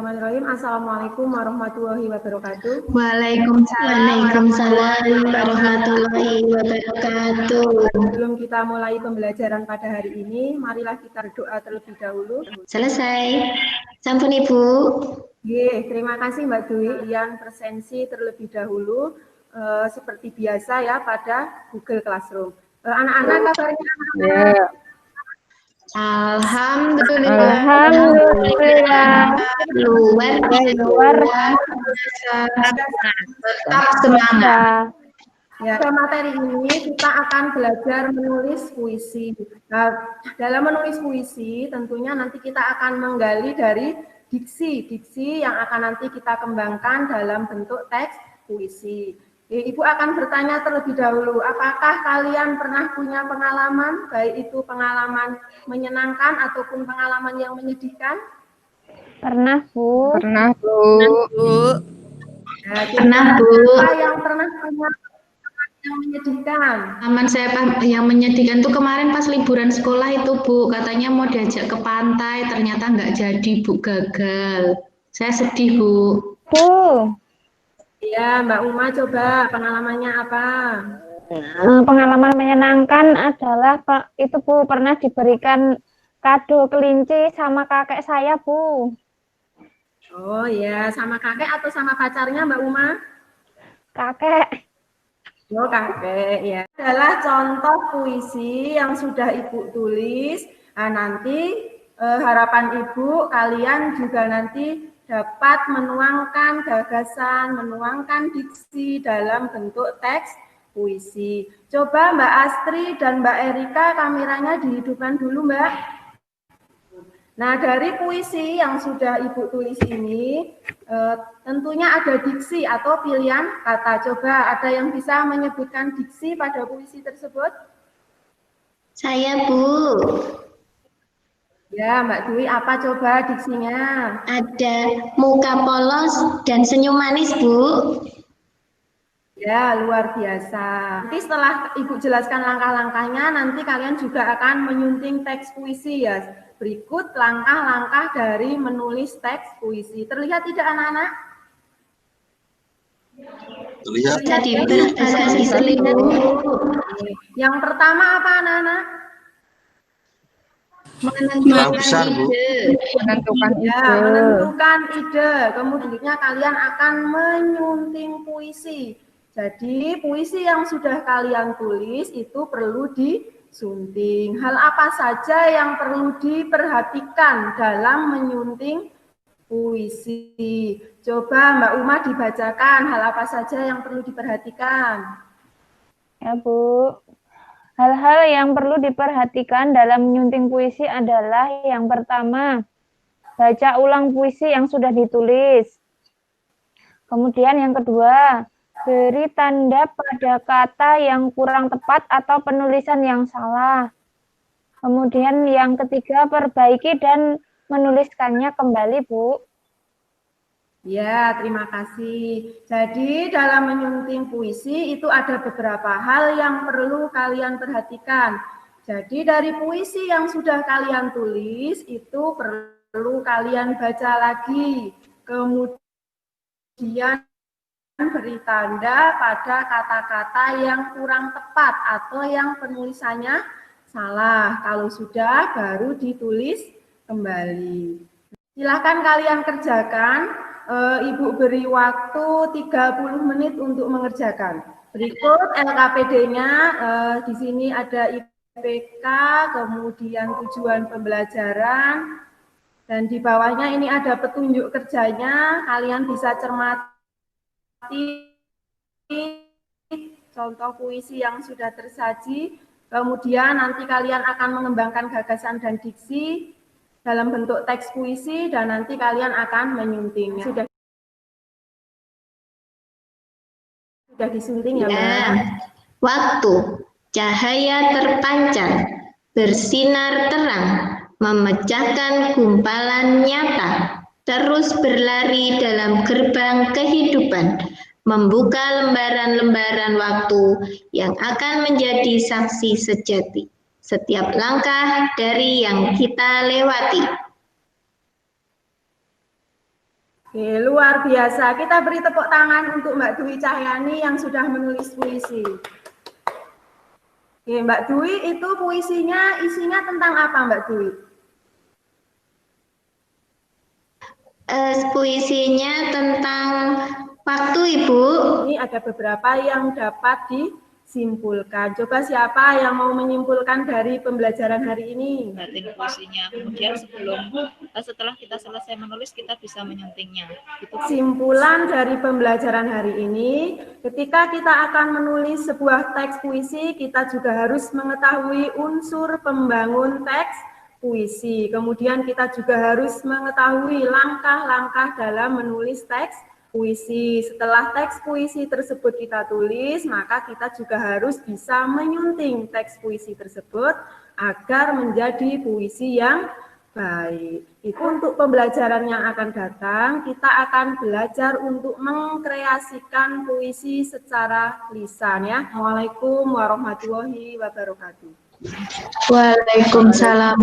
Bismillahirrahmanirrahim. Assalamualaikum warahmatullahi wabarakatuh. Waalaikumsalam warahmatullahi wabarakatuh. Sebelum kita mulai pembelajaran pada hari ini, marilah kita berdoa terlebih dahulu. Selesai. Sampun Ibu. Terima kasih Mbak Dwi. Kalian presensi terlebih dahulu seperti biasa ya pada Google Classroom. Anak-anak kabarnya anak-anak? Alhamdulillah. Luar biasa. Tetap semangat. Ya, pada materi ini kita akan belajar menulis puisi. Nah, dalam menulis puisi tentunya nanti kita akan menggali dari diksi yang akan nanti kita kembangkan dalam bentuk teks puisi. Ibu akan bertanya terlebih dahulu, apakah kalian pernah punya pengalaman, baik itu pengalaman menyenangkan ataupun pengalaman yang menyedihkan? Pernah, Bu. Pernah, Bu. Ya, Pernah, Bu. Apa yang pernah punya yang menyedihkan? Aman saya yang menyedihkan tuh kemarin pas liburan sekolah itu, Bu. Katanya mau diajak ke pantai, ternyata nggak jadi, Bu. Gagal. Saya sedih, Bu. Bu. Iya, Mbak Uma, coba pengalamannya apa? Pengalaman menyenangkan adalah itu, Bu, pernah diberikan kado kelinci sama kakek saya, Bu. Oh ya, sama kakek atau sama pacarnya Mbak Uma? Kakek. Oh, kakek ya. Adalah contoh puisi yang sudah Ibu tulis. Nah, nanti harapan Ibu kalian juga nanti dapat menuangkan gagasan, menuangkan diksi dalam bentuk teks puisi. Coba Mbak Astri dan Mbak Erika kameranya dihidupkan dulu, Mbak. Nah, dari puisi yang sudah Ibu tulis ini, tentunya ada diksi atau pilihan kata. Coba ada yang bisa menyebutkan diksi pada puisi tersebut? Saya, Bu. Ya, Mbak Dwi, apa coba diksinya? Ada muka polos dan senyum manis, Bu. Ya, luar biasa. Nanti setelah Ibu jelaskan langkah-langkahnya, nanti kalian juga akan menyunting teks puisi ya. Berikut langkah-langkah dari menulis teks puisi. Terlihat tidak anak-anak? Terlihat. Jadi terlihat. Yang pertama apa anak-anak? Menentukan ide. Menentukan ide. Kemudian kalian akan menyunting puisi. Jadi puisi yang sudah kalian tulis itu perlu disunting. Hal apa saja yang perlu diperhatikan dalam menyunting puisi? Coba Mbak Uma dibacakan hal apa saja yang perlu diperhatikan. Ya, Bu. Hal-hal yang perlu diperhatikan dalam menyunting puisi adalah yang pertama, baca ulang puisi yang sudah ditulis. Kemudian yang kedua, beri tanda pada kata yang kurang tepat atau penulisan yang salah. Kemudian yang ketiga, perbaiki dan menuliskannya kembali, Bu. Ya, terima kasih. Jadi dalam menyunting puisi itu ada beberapa hal yang perlu kalian perhatikan. Jadi dari puisi yang sudah kalian tulis itu perlu kalian baca lagi. Kemudian beri tanda pada kata-kata yang kurang tepat atau yang penulisannya salah. Kalau sudah baru ditulis kembali. Silakan kalian kerjakan. Ibu beri waktu 30 menit untuk mengerjakan. Berikut LKPD-nya, di sini ada IPK, kemudian tujuan pembelajaran, dan di bawahnya ini ada petunjuk kerjanya. Kalian bisa cermati contoh puisi yang sudah tersaji. Kemudian nanti kalian akan mengembangkan gagasan dan diksi dalam bentuk teks puisi dan nanti kalian akan menyuntingnya. Sudah disunting ya, Mbak? Waktu, cahaya terpancar, bersinar terang, memecahkan gumpalan nyata, terus berlari dalam gerbang kehidupan, membuka lembaran-lembaran waktu yang akan menjadi saksi sejati. Setiap langkah dari yang kita lewati. Oke, luar biasa. Kita beri tepuk tangan untuk Mbak Dwi Cahyani yang sudah menulis puisi. Oke, Mbak Dwi, itu puisinya isinya tentang apa, Mbak Dwi? Puisinya tentang waktu, Ibu. Ini ada beberapa yang dapat disimpulkan. Coba siapa yang mau menyimpulkan dari pembelajaran hari ini? Batin puisinya. Kemudian setelah kita selesai menulis, kita bisa menyuntingnya. Itu Kesimpulan dari pembelajaran hari ini, ketika kita akan menulis sebuah teks puisi, kita juga harus mengetahui unsur pembangun teks puisi. Kemudian kita juga harus mengetahui langkah-langkah dalam menulis teks puisi. Setelah teks puisi tersebut kita tulis, maka kita juga harus bisa menyunting teks puisi tersebut agar menjadi puisi yang baik. Itu untuk pembelajaran yang akan datang, kita akan belajar untuk mengkreasikan puisi secara lisan ya. Assalamualaikum warahmatullahi wabarakatuh. Waalaikumsalam.